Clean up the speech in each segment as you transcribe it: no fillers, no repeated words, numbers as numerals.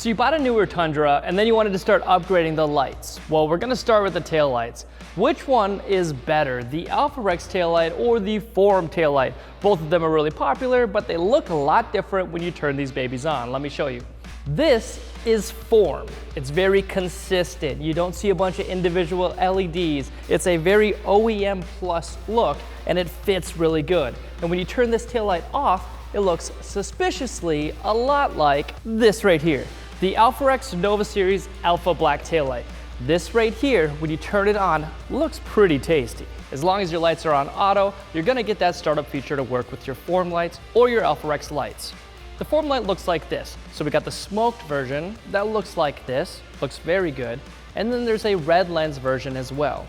So you bought a newer Tundra and then you wanted to start upgrading the lights. Well, we're gonna start with the tail lights. Which one is better, the Alpharex tail light or the Form tail light? Both of them are really popular, but they look a lot different when you turn these babies on. Let me show you. This is Form. It's very consistent. You don't see a bunch of individual LEDs. It's a very OEM plus look and it fits really good. And when you turn this tail light off, it looks suspiciously a lot like this right here. The Alpharex Nova Series Alpha Black taillight. This right here, when you turn it on, looks pretty tasty. As long as your lights are on auto, you're gonna get that startup feature to work with your Form lights or your Alpharex lights. The Form light looks like this. So we got the smoked version that looks like this, looks very good. And then there's a red lens version as well.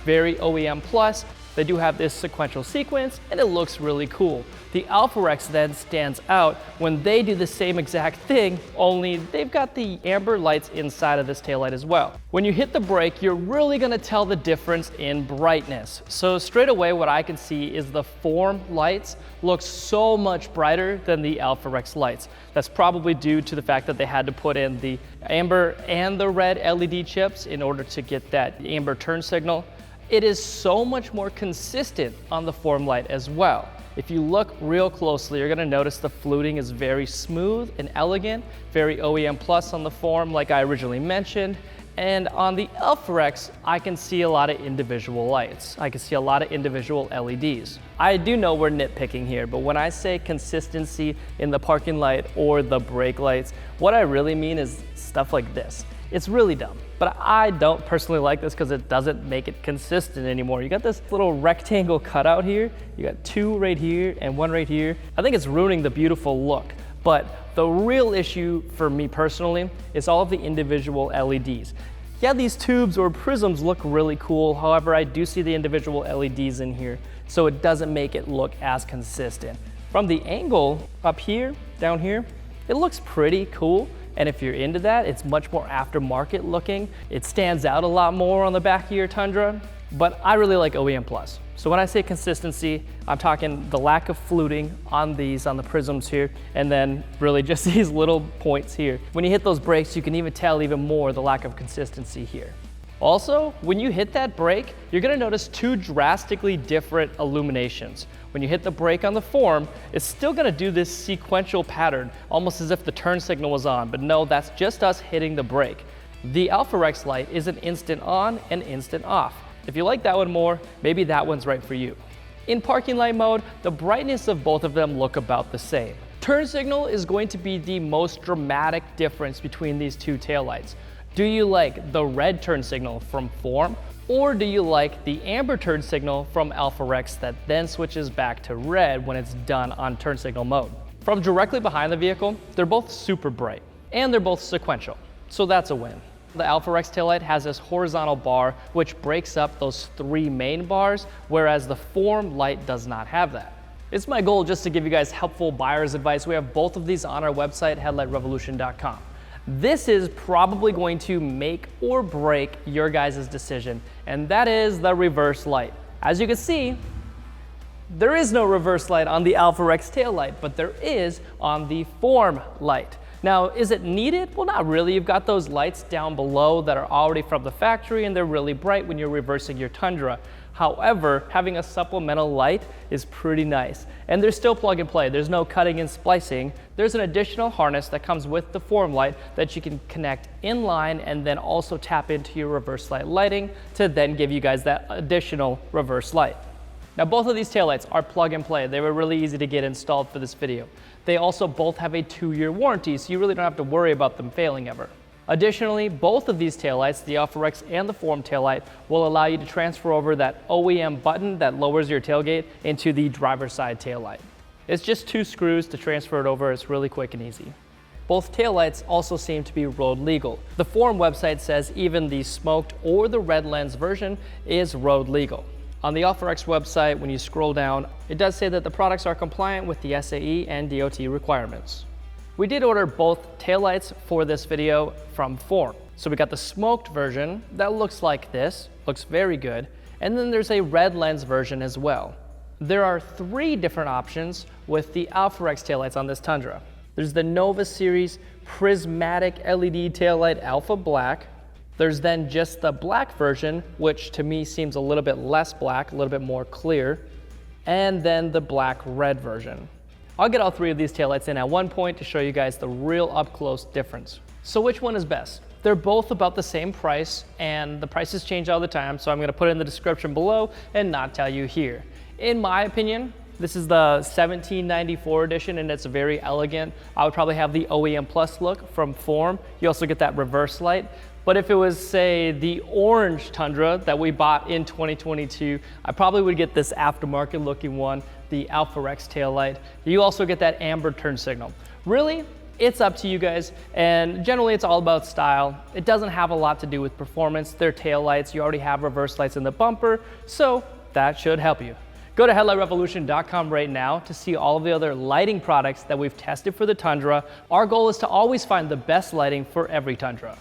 Very OEM plus. They do have this sequential sequence and it looks really cool. The Alpharex then stands out when they do the same exact thing, only they've got the amber lights inside of this taillight as well. When you hit the brake, you're really gonna tell the difference in brightness. So straight away what I can see is the Form lights look so much brighter than the Alpharex lights. That's probably due to the fact that they had to put in the amber and the red LED chips in order to get that amber turn signal. It is so much more consistent on the Form light as well. If you look real closely, you're gonna notice the fluting is very smooth and elegant, very OEM plus on the Form like I originally mentioned. And on the Alpharex, I can see a lot of individual lights. I can see a lot of individual LEDs. I do know we're nitpicking here, but when I say consistency in the parking light or the brake lights, what I really mean is stuff like this. It's really dumb, but I don't personally like this because it doesn't make it consistent anymore. You got this little rectangle cutout here, you got two right here and one right here. I think it's ruining the beautiful look, but the real issue for me personally is all of the individual LEDs. Yeah, these tubes or prisms look really cool. However, I do see the individual LEDs in here, so it doesn't make it look as consistent. From the angle up here, down here, it looks pretty cool. And if you're into that, it's much more aftermarket looking. It stands out a lot more on the back of your Tundra, but I really like OEM plus. So when I say consistency, I'm talking the lack of fluting on the prisms here, and then really just these little points here. When you hit those brakes, you can even tell even more the lack of consistency here. Also, when you hit that brake, you're gonna notice two drastically different illuminations. When you hit the brake on the Form, it's still gonna do this sequential pattern, almost as if the turn signal was on, but no, that's just us hitting the brake. The Alpharex light is an instant on and instant off. If you like that one more, maybe that one's right for you. In parking light mode, the brightness of both of them look about the same. Turn signal is going to be the most dramatic difference between these two taillights. Do you like the red turn signal from Form, or do you like the amber turn signal from Alpharex that then switches back to red when it's done on turn signal mode? From directly behind the vehicle, they're both super bright, and they're both sequential, so that's a win. The Alpharex taillight has this horizontal bar which breaks up those three main bars, whereas the Form light does not have that. It's my goal just to give you guys helpful buyer's advice. We have both of these on our website, headlightrevolution.com. This is probably going to make or break your guys' decision, and that is the reverse light. As you can see, there is no reverse light on the Alpharex taillight, but there is on the Form light. Now, is it needed? Well, not really. You've got those lights down below that are already from the factory and they're really bright when you're reversing your Tundra. However, having a supplemental light is pretty nice. And there's still plug and play. There's no cutting and splicing. There's an additional harness that comes with the Form light that you can connect in line and then also tap into your reverse light lighting to then give you guys that additional reverse light. Now, both of these taillights are plug and play. They were really easy to get installed for this video. They also both have a 2-year warranty, so you really don't have to worry about them failing ever. Additionally, both of these taillights, the Alpharex and the Form taillight, will allow you to transfer over that OEM button that lowers your tailgate into the driver's side taillight. It's just 2 screws to transfer it over. It's really quick and easy. Both taillights also seem to be road legal. The Form website says even the smoked or the red lens version is road legal. On the Alpharex website, when you scroll down, it does say that the products are compliant with the SAE and DOT requirements. We did order both taillights for this video from Form. So we got the smoked version that looks like this, looks very good, and then there's a red lens version as well. There are 3 different options with the Alpharex taillights on this Tundra. There's the Nova Series Prismatic LED taillight Alpha Black. There's then just the black version, which to me seems a little bit less black, a little bit more clear. And then the black red version. I'll get all three of these taillights in at one point to show you guys the real up close difference. So which one is best? They're both about the same price, and the prices change all the time, so I'm gonna put it in the description below and not tell you here. In my opinion, this is the 1794 edition, and it's very elegant. I would probably have the OEM Plus look from Form. You also get that reverse light. But if it was, say, the orange Tundra that we bought in 2022, I probably would get this aftermarket looking one, the Alpharex tail light. You also get that amber turn signal. Really, it's up to you guys, and generally it's all about style. It doesn't have a lot to do with performance. They're tail lights. You already have reverse lights in the bumper, so that should help you. Go to headlightrevolution.com right now to see all of the other lighting products that we've tested for the Tundra. Our goal is to always find the best lighting for every Tundra.